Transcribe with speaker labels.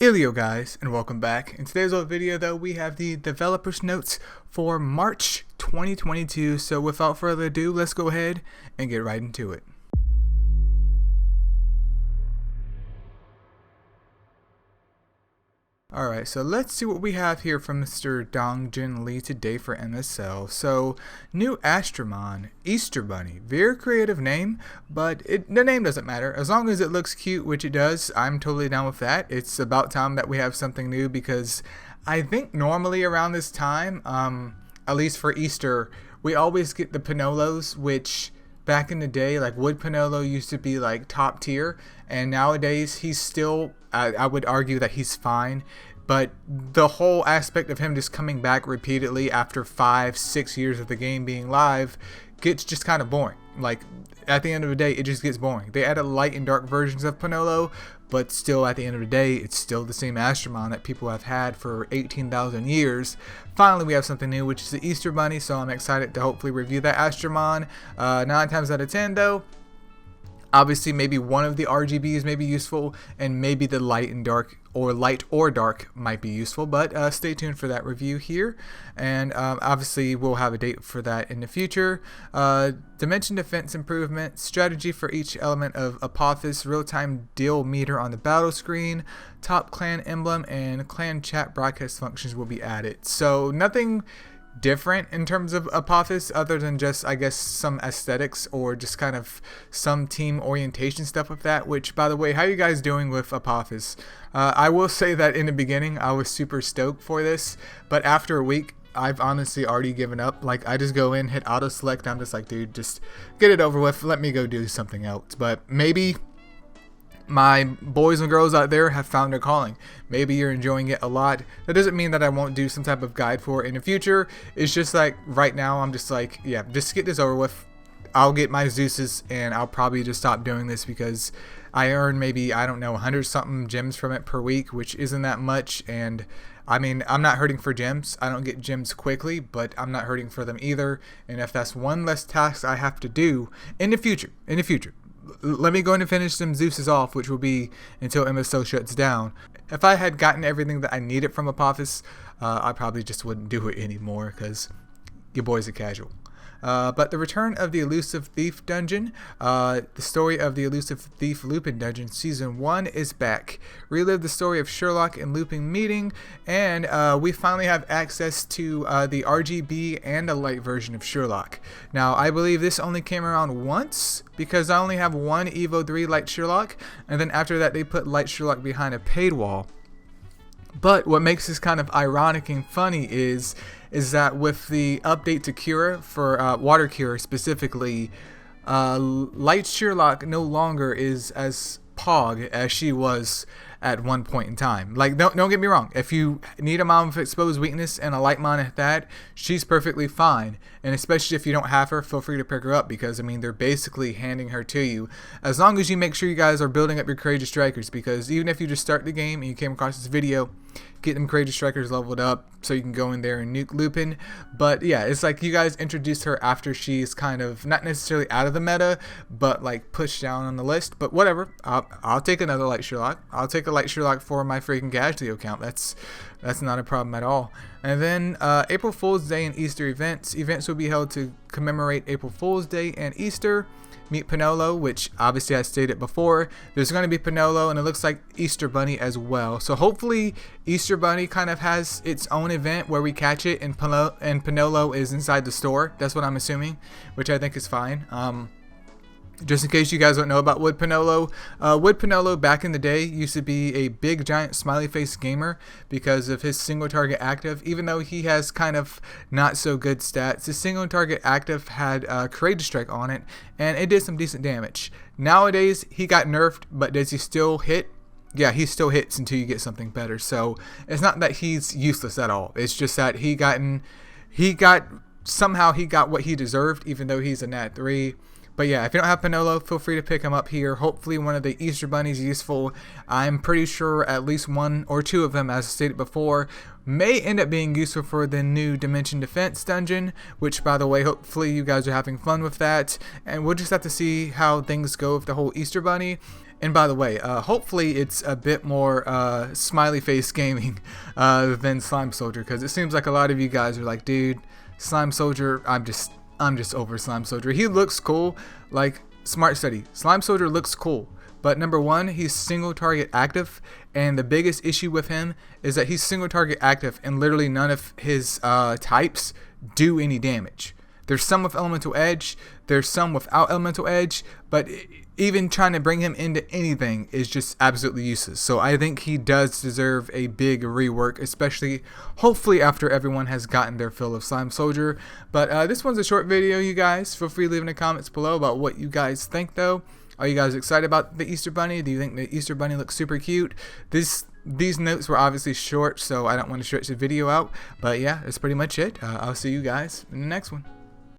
Speaker 1: Hello guys, and welcome back. In today's video though, we have the developer's notes for March 2022. So without further ado, let's go ahead and get right into it. Alright, so let's see what we have here from Mr. Dongjin Lee today for MSL. So, new Astromon, Easter Bunny. Very creative name, but the name doesn't matter. As long as it looks cute, which it does, I'm totally down with that. It's about time that we have something new because I think normally around this time, at least for Easter, we always get the Pinolos, which back in the day, like Wood Pinolo used to be like top tier, and nowadays he's still, I would argue that he's fine, but the whole aspect of him just coming back repeatedly after 5-6 years of the game being live gets just kind of boring. Like at the end of the day, it just gets boring. They added light and dark versions of Pinolo, but still at the end of the day, it's still the same Astromon that people have had for 18,000 years. Finally, we have something new, which is the Easter Bunny, so I'm excited to hopefully review that Astromon. 9 times out of 10 though, obviously maybe one of the RGBs may be useful, and maybe the light and dark, or light or dark, might be useful, but stay tuned for that review here, and obviously we'll have a date for that in the future. Dimension defense improvement, strategy for each element of Apophis, real-time deal meter on the battle screen, top clan emblem, and clan chat broadcast functions will be added. So nothing different in terms of Apophis other than just, I guess, some aesthetics or just kind of some team orientation stuff with that. Which, by the way, how are you guys doing with Apophis? I will say that in the beginning I was super stoked for this, but after a week I've honestly already given up. Like, I just go in, hit auto select, I'm just like, dude, just get it over with, let me go do something else. But maybe my boys and girls out there have found their calling. Maybe you're enjoying it a lot. That doesn't mean that I won't do some type of guide for it in the future. It's just like right now I'm just like, yeah, just get this over with. I'll get my Zeuses and I'll probably just stop doing this because I earn maybe, I don't know, 100 something gems from it per week, which isn't that much. And I mean, I'm not hurting for gems. I don't get gems quickly, but I'm not hurting for them either. And if that's one less task I have to do in the future, let me go in and finish some Zeuses off, which will be until MSO shuts down. If I had gotten everything that I needed from Apophis, I probably just wouldn't do it anymore because your boy's a casual. But the return of the Elusive Thief dungeon, the story of the Elusive Thief Lupin dungeon season 1 is back. Relive the story of Sherlock and Lupin meeting, and we finally have access to the RGB and a light version of Sherlock. Now, I believe this only came around once because I only have one Evo 3 Light Sherlock, and then after that they put Light Sherlock behind a paid wall. But what makes this kind of ironic and funny is that with the update to Cura for Water Cure specifically, Light Sherlock no longer is as pog as she was at one point in time. Like, don't get me wrong, if you need a mom with exposed weakness and a light mon at that, she's perfectly fine. And especially if you don't have her, feel free to pick her up because, I mean, they're basically handing her to you. As long as you make sure you guys are building up your Courageous Strikers, because even if you just start the game and you came across this video, get them Courageous Strikers leveled up so you can go in there and nuke Lupin. But yeah, it's like you guys introduced her after she's kind of not necessarily out of the meta, but like pushed down on the list. But whatever, I'll take another Light Sherlock. I'll take a Light Sherlock for my freaking casualty account. That's not a problem at all. And then April Fool's Day and Easter events. Events will be held to commemorate April Fool's Day and Easter. Meet Pinolo, which obviously I stated before. There's going to be Pinolo, and it looks like Easter Bunny as well. So hopefully Easter Bunny kind of has its own event where we catch it, and Pinolo is inside the store. That's what I'm assuming, which I think is fine. Just in case you guys don't know about Wood Pinolo back in the day used to be a big giant smiley face gamer because of his single target active. Even though he has kind of not so good stats, his single target active had Courageous Strike on it, and it did some decent damage. Nowadays he got nerfed, but does he still hit? Yeah, he still hits until you get something better. So it's not that he's useless at all. It's just that somehow he got what he deserved, even though he's a Nat 3. But yeah, if you don't have Pinolo, feel free to pick him up here. Hopefully one of the Easter Bunnies is useful. I'm pretty sure at least one or two of them, as stated before, may end up being useful for the new Dimension Defense dungeon, which, by the way, hopefully you guys are having fun with that. And we'll just have to see how things go with the whole Easter Bunny. And by the way, hopefully it's a bit more smiley face gaming than Slime Soldier, because it seems like a lot of you guys are like, dude, Slime Soldier, I'm just over Slime Soldier. He looks cool, like smart study. Slime Soldier looks cool, but number one, he's single target active, and the biggest issue with him is that he's single target active, and literally none of his types do any damage. There's some with Elemental Edge, there's some without Elemental Edge, but even trying to bring him into anything is just absolutely useless. So I think he does deserve a big rework, especially hopefully after everyone has gotten their fill of Slime Soldier. But this one's a short video, you guys. Feel free to leave in the comments below about what you guys think, though. Are you guys excited about the Easter Bunny? Do you think the Easter Bunny looks super cute? These notes were obviously short, so I don't want to stretch the video out. But yeah, that's pretty much it. I'll see you guys in the next one.